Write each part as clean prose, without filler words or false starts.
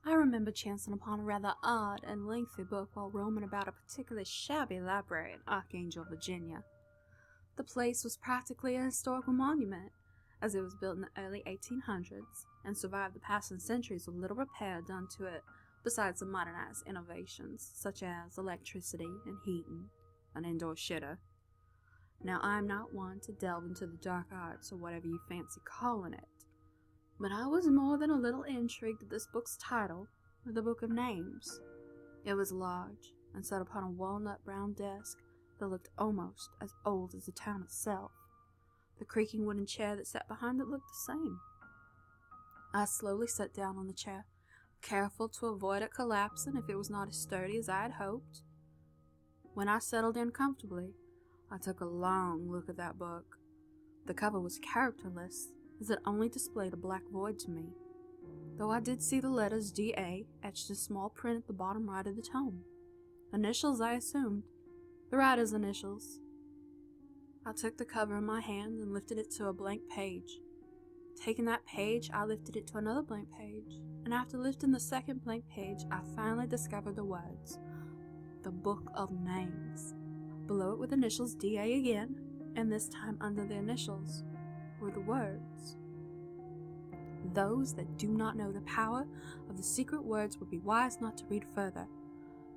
I remember chancing upon a rather odd and lengthy book while roaming about a particularly shabby library in Archangel, Virginia. The place was practically a historical monument, as it was built in the early 1800s and survived the passing centuries with little repair done to it besides the modernized innovations such as electricity and heating, an indoor shitter. Now, I'm not one to delve into the dark arts or whatever you fancy calling it, but I was more than a little intrigued at this book's title, The Book of Names. It was large and sat upon a walnut brown desk that looked almost as old as the town itself. The creaking wooden chair that sat behind it looked the same. I slowly sat down on the chair, careful to avoid it collapsing if it was not as sturdy as I had hoped. When I settled in comfortably, I took a long look at that book. The cover was characterless, as it only displayed a black void to me, though I did see the letters D.A. etched in small print at the bottom right of the tome. Initials, I assumed. The writer's initials. I took the cover in my hand and lifted it to a blank page. Taking that page, I lifted it to another blank page, and after lifting the second blank page, I finally discovered the words, The Book of Names. Below it with initials D.A. again, and this time under the initials were the words, Those that do not know the power of the secret words would be wise not to read further.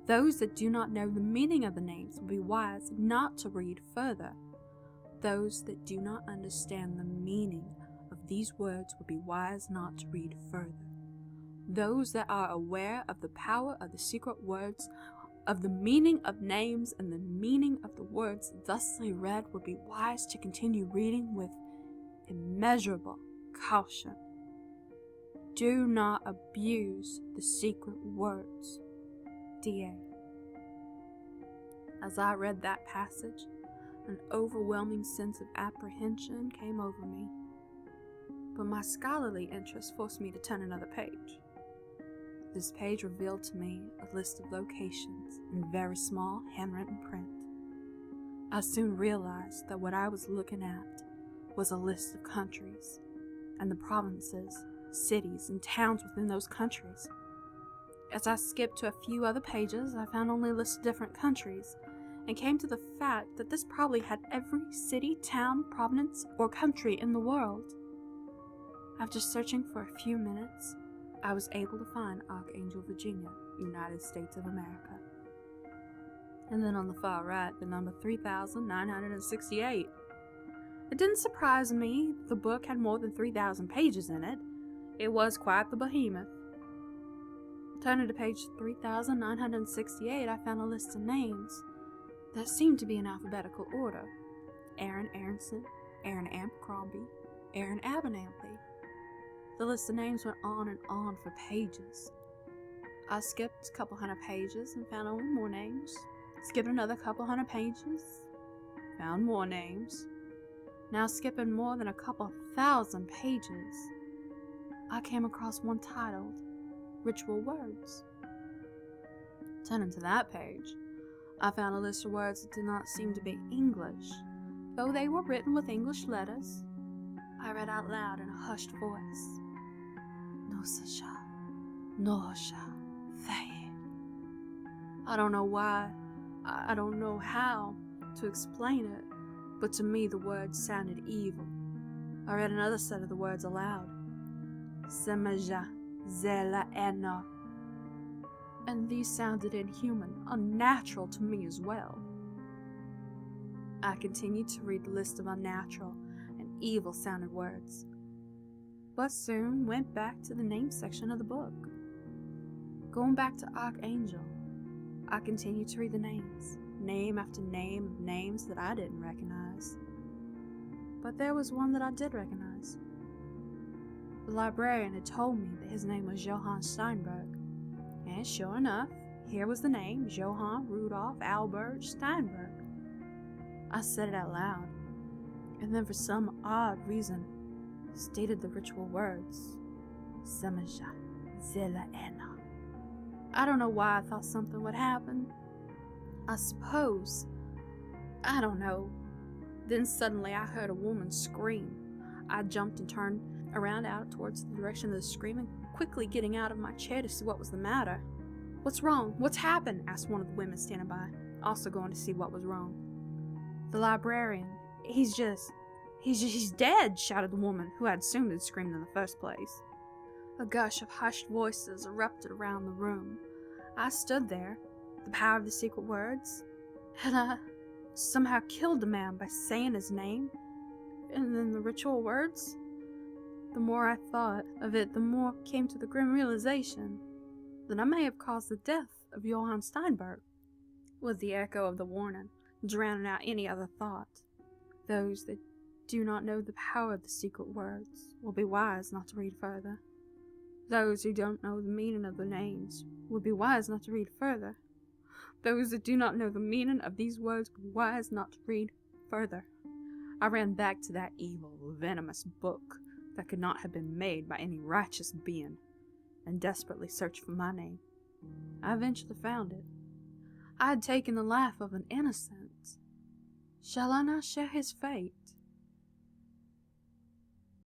Those that do not know the meaning of the names would be wise not to read further. Those that do not understand the meaning of these words would be wise not to read further. Those that are aware of the power of the secret words, of the meaning of names and the meaning of the words thusly read would be wise to continue reading with immeasurable caution. Do not abuse the secret words. D.A. As I read that passage, an overwhelming sense of apprehension came over me, but my scholarly interest forced me to turn another page. This page revealed to me a list of locations in very small handwritten print. I soon realized that what I was looking at was a list of countries, and the provinces, cities, and towns within those countries. As I skipped to a few other pages, I found only a list of different countries, and came to the fact that this probably had every city, town, province, or country in the world. After searching for a few minutes, I was able to find Archangel, Virginia, United States of America. And then on the far right, the number 3,968. It didn't surprise me that the book had more than 3,000 pages in it. It was quite the behemoth. Turning to page 3,968, I found a list of names that seemed to be in alphabetical order. Aaron Aronson, Aaron Abercrombie, Aaron Abernathy. The list of names went on and on for pages. I skipped a couple hundred pages and found only more names. Skipped another couple hundred pages, found more names. Now skipping more than a couple thousand pages, I came across one titled Ritual Words. Turning to that page, I found a list of words that did not seem to be English, though they were written with English letters. I read out loud in a hushed voice, Nosasha, Nosha, Thay. I don't know why, I don't know how to explain it, but to me the words sounded evil. I read another set of the words aloud. Semaja, Zela Ena. And these sounded inhuman, unnatural to me as well. I continued to read the list of unnatural and evil-sounding words, but soon went back to the name section of the book. Going back to Archangel, I continued to read the names, name after name of names that I didn't recognize. But there was one that I did recognize. The librarian had told me that his name was Johann Steinberg, and sure enough, here was the name, Johann Rudolf Albert Steinberg. I said it out loud, and then for some odd reason, stated the ritual words, Semaja Zela Ena. I don't know why I thought something would happen. I suppose. I don't know. Then suddenly I heard a woman scream. I jumped and turned around out towards the direction of the screaming, quickly getting out of my chair to see what was the matter. "What's wrong? What's happened?" asked one of the women standing by, also going to see what was wrong. "The librarian, he's dead," shouted the woman who had assumed had screamed in the first place. A gush of hushed voices erupted around the room. I stood there. The power of the secret words? Had I somehow killed the man by saying his name? And then the ritual words? The more I thought of it, the more came to the grim realization that I may have caused the death of Johann Steinberg, with the echo of the warning drowning out any other thought. Those that do not know the power of the secret words will be wise not to read further. Those who don't know the meaning of the names will be wise not to read further. Those that do not know the meaning of these words will be wise not to read further. I ran back to that evil, venomous book that could not have been made by any righteous being, and desperately searched for my name. I eventually found it. I had taken the life of an innocent. Shall I not share his fate?